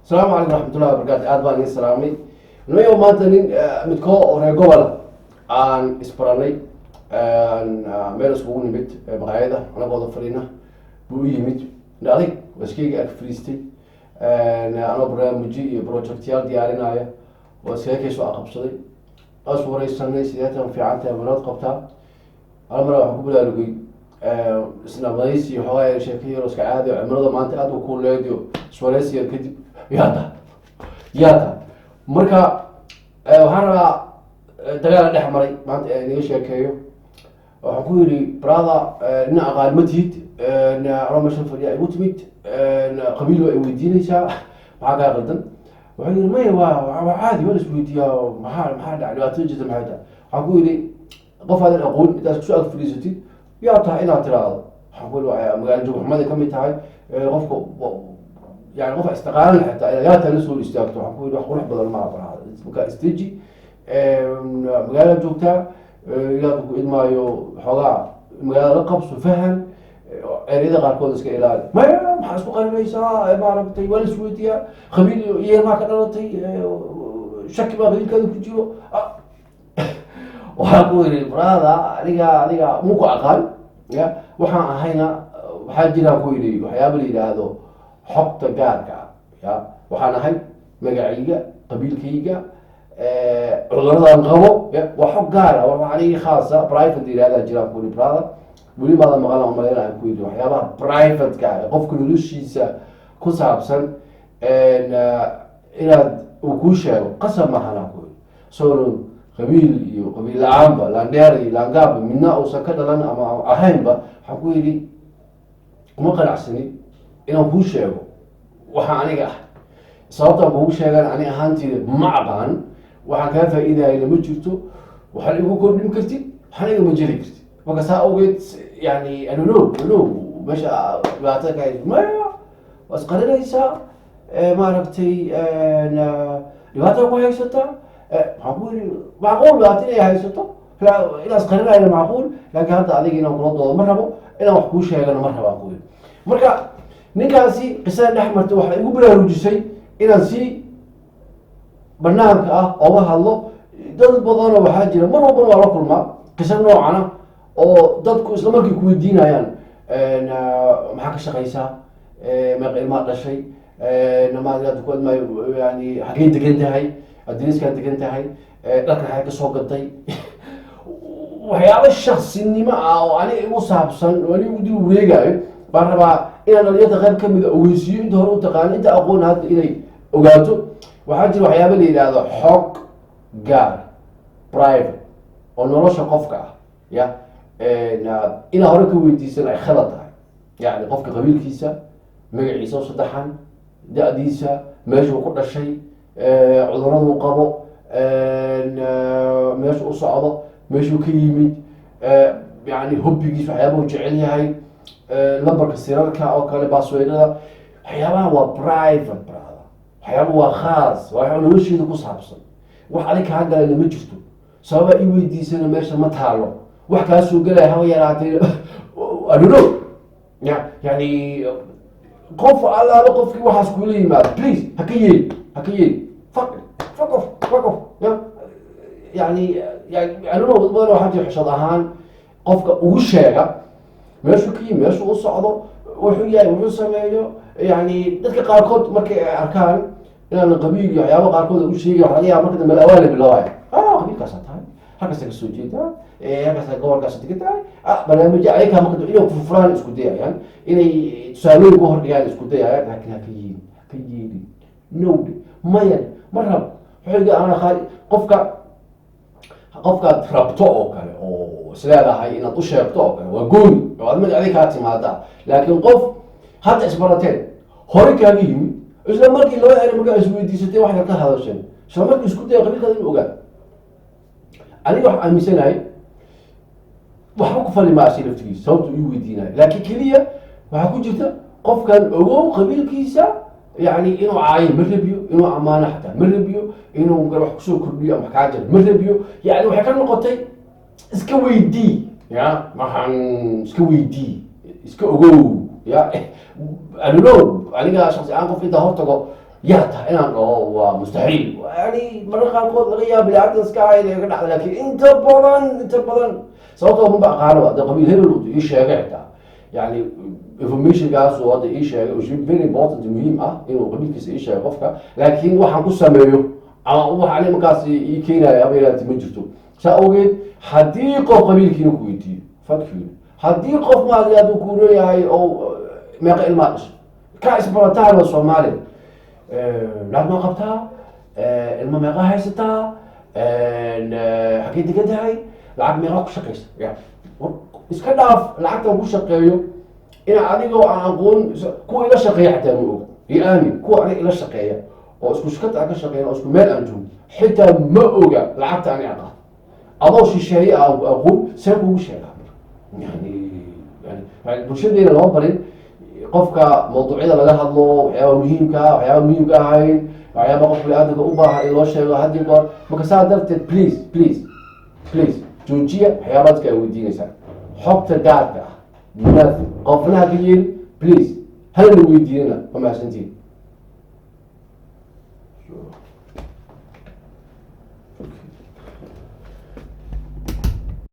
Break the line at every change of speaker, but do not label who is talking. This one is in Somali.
السلام عليكم ورحمة الله وبركاته. aad baan idin salaamay. Niyo maanta nin midko oo reer gobol aan isbaranay meel iskugu nimid maqaayada anagoo fadhina buu yimid adig waskeyga ag fariistay anoo barnaamijyo iyo projectyaal diyaarinaya oo iskaga qabsaday as wareysanay sideetan fiican tahay manaad qabtaa almara waxaan ku bilaarugay isna mays iyo xogaa sheekay iska caadi cimilada maanta aad u kuleeyo iswareysiga kadib yaata marka waxaan rabaa dagaal dhex maray maanta inaga sheekeeyo waxaan ku yidhi brother nin aqaan ma tihid anoo meeshan fadhiya igu timid qabiil ay weydiinaysaa maxaa kaa qaldan wuxuu yidhi maya waa caadi waa la isweydiiyaa maxaa dhac dhibaatada jirta maxay tahay waxaan ku yidhi qof aadan aqoon intaad kusoo ag fadhiisatid yaa tahay inaad tiraahdo waxaan ku yidhi magaalo joogxumada ka mid tahay qofka يعني قف استقال حتى يا تنسوا الاستاذ waxaan ku wax qurux badan ma aqaan marka stage magaalada joogta ilaad ku idmaayo xogaa magaalada qabso fahan ereyada qaarkood iska ilaali ma maxaa isku qarinaysaa ma aragtay wala isweydiya qabiil iyo ma ka dhalatay shaki baa qabiilkada ku jiro waxaan ku yiri brada aniga muku aqaan ya waxaan ahayna waxaa jira ku yiri waxyaabo la yiraahdo xogta gaarka ya waxaan ahay magacayga qabiilkayga cuduradan qabo waa xog gaar ah waa aniga khaasa private yiraahdaa jira ku yiri brother weli baad maqal oo maleynaa ku yiri waxyaabaha private ka qofka noloshiisa ku saabsan inaad uu ku sheego qasab ma hana ku soo qabiil iyo qabiil la'aanba landheer iyo langaab midna uusan ka dhalan ama ahaynba waxaan ku yiri kuma qanacsanin inaan kuu sheego waxa aniga ah sababta kuu sheegan ani ahaantiida ma aqaan waxaan kaa faa'iidayna ma jirto waxaan igu kordhin kartid waxaan iga ma jiri kartid marka saa ogeed yani I don't know meesha dhibaatada ka hayso maya was qarinaysaa maaragtay dhibaatada ku haysata waxaan ku yiri macquul dhibaato inay haysato inaas qarinayna macquul laakiin hadda adiga inaan kula doodo ma rabo inaan wax kuu sheegana ma rabaan ku yiri marka ninkaasi qisada dhex martay waxay igu baraarujisay inaan si barnaamijka ah ooga hadlo dad badanoo waxaa jira mar walbana waa la kulmaa qisa noocana oo dadku isla markay ku weydiinayaan maxaa ka shaqaysaa meeqa ilmaa dhashay namaad ku admaayo yani xaggay degan tahay adreeskaa degan tahay dharkan xagay ka soo gaday waxyaabo shaksinimo ah oo aniga igu saabsan oo aniga u dib wareegaayo baan rabaa inaan dhalinyarta qayb ka mida ogeysiiyo inta hore u taqaano inta aqoon hadda inay ogaato waxaa jira waxyaaba la yidhaahdo xog gaar private oo nolosha qofka ah ya inaa hore ka weydiisan ay khalad tahay yani qofka qabiilkiisa magaciisa oo saddexan da-diisa meeshuu ku dhashay cuduraduu qabo meeshuu u socdo meeshuu ka yimid yani hobbigiis waxyaabahuu jecel yahay lambarka sirarka oo kale baasweynada waxyaabaha waa private brother waxyaabaha waa khaas waa nolosheeda ku saabsan wax adig kaa galayna ma jirto sababa i weydiisana meesha ma taalo wax kaa soo gelaya haba yaraatay adhano yani qof allaala qofkii waxaas kula yimaado please haka yeeli fuck off yani adhano badan waxaa jira xishad ahaan qofka ugu sheega meeshuu ka yimi meeshuu u socdo wuxuu yahay wuxuu sameeyo yani dadka qaarkood markay arkaan inaan qabiil iyo waxyaaba qaarkood u sheegay waxa laga yaaba marka dambe awaale bilaabaya qabiilkaasaa tahay halkaasa ka soo jeedaa halkaasa gobolkaasa degan tahay barnaamijyo ayakaa marka inay furfuraan isku dayayaan inay tusaalooyin ku hordhigaan isku dayayaan laakiin haka yeeli nowde mayan ma rab xooga ana qaali qofkaad rabto oo kale oo isleedahay inaad u sheegto oo kale waa gooni oo aad magac kaa timaada laakiin qof hadda isbarateen hore kaaga yimid isla markii loo eray markaa isweydiisatay wax ka hadasheen isla markii isku daya qabiilkaada inuu ogaa aniga wax aaminsanahay waxba ku fali maashay laftigiisa sababtu ii weydiinayo laakiin keliya waxaa ku jirta qofkan ogow qabiilkiisa يعني إنه عايم مربيو إنه أمانة حتى مربيو إنه نروح كسو كردي أو حكاجة مربيو يعني وحكى نقطة إسكوي دي يا ما هن إسكوي دي إسكو جو يا أنا لو أنا شخص أنا في ده هرتجو ياتا إنا هو مستحيل يعني مرة قال لغا يا بلاد سكاي لكن انت بدن sababtoo ma aqaano waa qabiil hebel uu ii sheegay xitaa yani informationkaas oo ii sheegay oo very important muhiim ah inuu qabiilkiisa ii sheego qofka laakiin waxaan ku sameeyo ama waxa ani markaas ii keenaya abeeraati ma jirto saa ogeed haddii qof qabiilkiina ku weydiiyo fakir haddii qof maaliyaad uu ku leeyahay oo meeqa ilmaa dhashay ka isbarataan waa Soomaali lacag ma qabtaa ilma meeqa haysataa xagee degan tahay lacag meeqa ku shaqeysa yani iska dhaaf lacagta ku shaqeeyo in adigoo aan aqoon kuwa ila shaqeeya xataa ma og iyo aamin kuwa aniga ila shaqeeya oo isku shirkad aan ka shaqeyn oo isku meel aan joogo xitaa ma oga lacagta aan aqaan adoo shisheeye aqoon see kugu sheegaa yani bulshadeena loo barin qofka mawduucyada laga hadlo waxyaaba muhiimka ahayn waxyaaba qof bini'aadamka u baahan in loo sheego haddii goor marka saa darteed please joojiya waxyaabaha dadka ay weydiinaysaa xogta gaarka ah munaafib qofna ha ka yeelin please halna weydiinana ma mahadsantihin